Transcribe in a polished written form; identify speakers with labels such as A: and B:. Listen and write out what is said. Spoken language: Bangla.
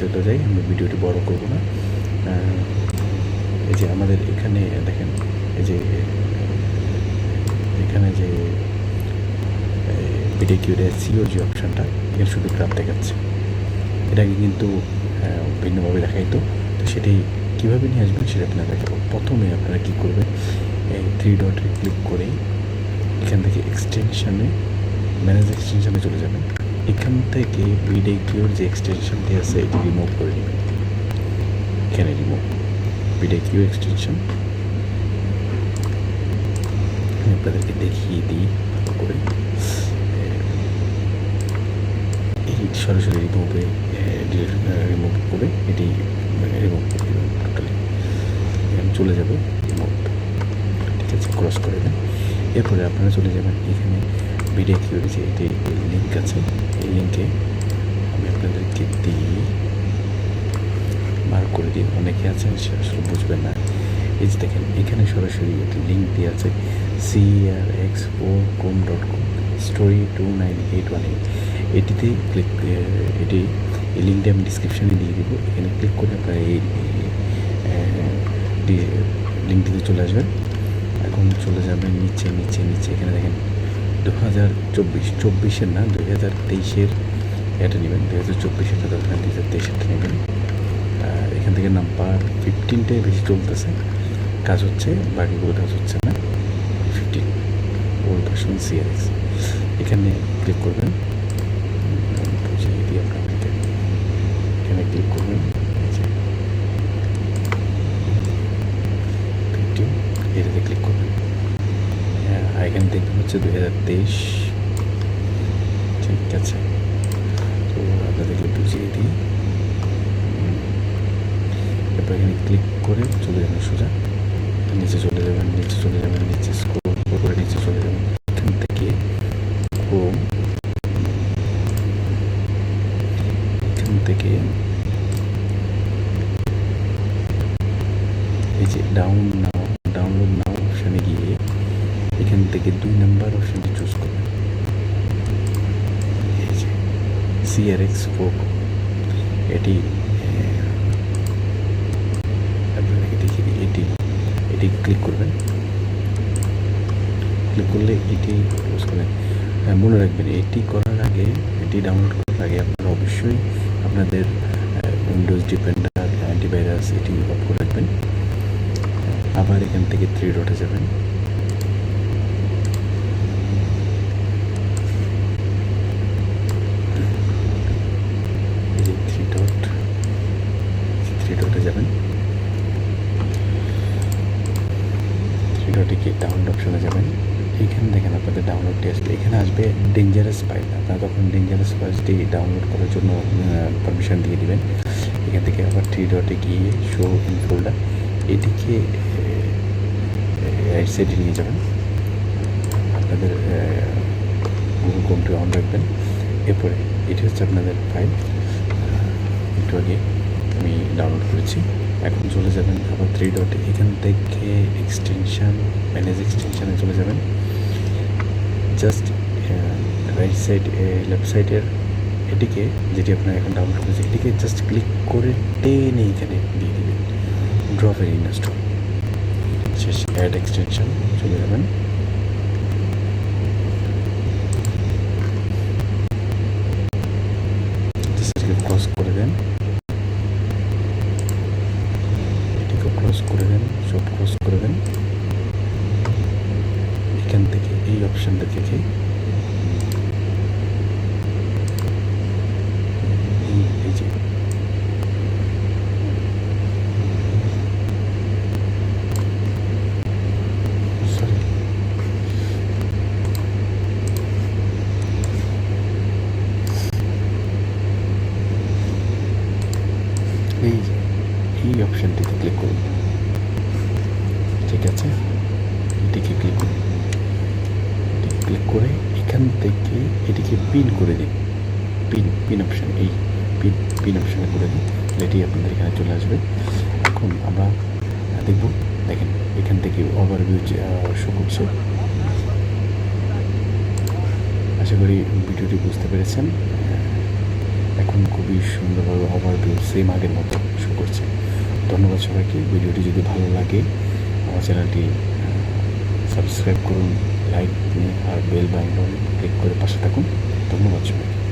A: চলে যাই, আমি ভিডিওটি বড় করব না। এই যে আমাদের এখানে দেখেন, এই যে এখানে যে ভিডিও সিওর যে অপশানটা, এখানে শুধু গ্রাফ দেখাচ্ছে। এটাকে কিন্তু ভিন্নভাবে দেখাইতো। তো সেটাই কীভাবে নিয়ে আসবেন সেটা আপনারা দেখাবো। প্রথমে আপনারা কী করবেন, এই 3 ডটে ক্লিক করে এখান থেকে এক্সটেনশানে, ম্যানেজ এক্সটেনশানে চলে যাবেন। এখান থেকে ভিডিওর যে এক্সটেনশানটি আছে এটি রিমুভ করে নেবেন। এখানে রিমুভ ভিডিও এক্সটেনশন আমি আপনাদেরকে দেখিয়ে দিই ভালো করে। এই সরাসরি রিমুভ করে এটি রিমুভ করে দেবেন টোটালি। এখানে চলে যাবে রিমুভ, ঠিক আছে, ক্রস করে দেন। এরপরে আপনারা চলে যাবেন এখানে ভিডিও কিউর যে এটি লিঙ্ক আছে, এই লিঙ্কে আমি আপনাদেরকে দিই, মার্ক করে দিই। অনেকে আছেন সে আসলে বুঝবেন না। এই যে দেখেন এখানে সরাসরি একটি লিঙ্ক দিয়ে আছে, crx4com.com story 29818। এটিতে ক্লিক, এটি এই লিঙ্কটি আমি ডিসক্রিপশানে দিয়ে দেবো। এখানে ক্লিক করে আপনারা এই লিঙ্কটিতে চলে আসবেন। এখন চলে যাবেন নিচে নিচে নিচে, এখানে দেখেন 2024 না, 2023 এটা নেবেন। 2024 দরকার, 2023 নেবেন। এখান থেকে নাম্বার 15টাই বেশি চলতেছে, কাজ হচ্ছে, বাকিগুলো কাজ হচ্ছে না। 15 ওল্ড ভার্সন CRX, এখানে ক্লিক করবেন। বুঝিয়ে দিই আপনাদেরকে, এখানে ক্লিক করবেন, এটাতে ক্লিক করবেন। এখানে দেখবেন হচ্ছে 2023, ঠিক আছে। তো আপনাদেরকে বুঝিয়ে দিই। এরপর এখানে ক্লিক করে চলে যাবেন সোজা নিচে চলে যাবেন, নিচে চলে যাবেন, নিচে স্ক্রল করে নিচে চলে যাবেন। এখান থেকে ক্রোম, এখান থেকে এই যে ডাউনলোড নাও অপশানে গিয়ে এখান থেকে 2 নম্বর অপশানটি চুজ করবেন। এই যে CRX4 এটি আপনাদেরকে দেখিয়ে দিই। এটি ক্লিক করবেন। ক্লিক করলে এটি ক্লোজ করবেন। মনে রাখবেন, এটি করার আগে, এটি ডাউনলোড করার আগে আপনারা অবশ্যই আপনাদের উইন্ডোজ ডিপেন্ডার, অ্যান্টিভাইরাস এটি অফ করে রাখবেন। আবার এখান থেকে 3 ডটে যাবেন। এই যে 3 ডটে যাবেন। 3 ডটে গিয়ে ডাউনলোড অপশনে যাবেন। এইখানে দেখেন আপনাদের ডাউনলোডটি আসবে, এখানে আসবে ডেঞ্জারাস ফাইল। আপনারা তখন ডেঞ্জারাস ফাইলটি ডাউনলোড করার জন্য পারমিশন দিয়ে দিবেন। এখান থেকে আবার 3 ডটে গিয়ে শো ইন ফোল্ডার, এটিকে রাইট সাইডে নিয়ে যাবেন। আপনাদের গুগল ক্রোমটি অন রাখবেন। এরপরে এটি হচ্ছে আপনাদের ফাইল, একটু আগে আমি ডাউনলোড করেছি। এখন চলে যাবেন আবার 3 ডটে, এখান থেকে এক্সটেনশান, ম্যানেজ এক্সটেনশানে চলে যাবেন। জাস্ট রাইট সাইড, লেফট সাইডের এটিকে, যেটি আপনারা এখন ডাউনলোড করেছে, এটিকে জাস্ট ক্লিক করে টেনে এখানে দিয়ে দেবেন, ড্রপ এন্ড ইনস্টল। শেষ, অ্যাড এক্সটেনশন চলে যাবেন। জাস্ট ক্লোজ করে দেন, এটিকে ক্লোজ করে দেন, সব ক্লোজ করে দেন। এখান থেকে এই অপশানটা থেকে এই যে এই অপশানটিতে ক্লিক করুন, ঠিক আছে। এটিকে ক্লিক করুন, ক্লিক করে এখান থেকে এটিকে পিন করে দিন। পিন অপশান, এই পিন অপশানে করে দিন, এটি আপনাদের এখানে চলে আসবে। এখন আমরা দেখব, দেখেন এখান থেকে ওভারভিউ শো করছে। আশা করি ভিডিওটি বুঝতে পেরেছেন। এখন এখন খুবই সুন্দরভাবে ওভারভিউ সেম আগের মতো শো করছে। ধন্যবাদ সবাইকে। ভিডিওটি যদি ভালো লাগে আমার চ্যানেলটি সাবস্ক্রাইব করুন, লাইক দিন আর বেল বাটন ক্লিক করে পাশে থাকুন। ধন্যবাদ সবাইকে।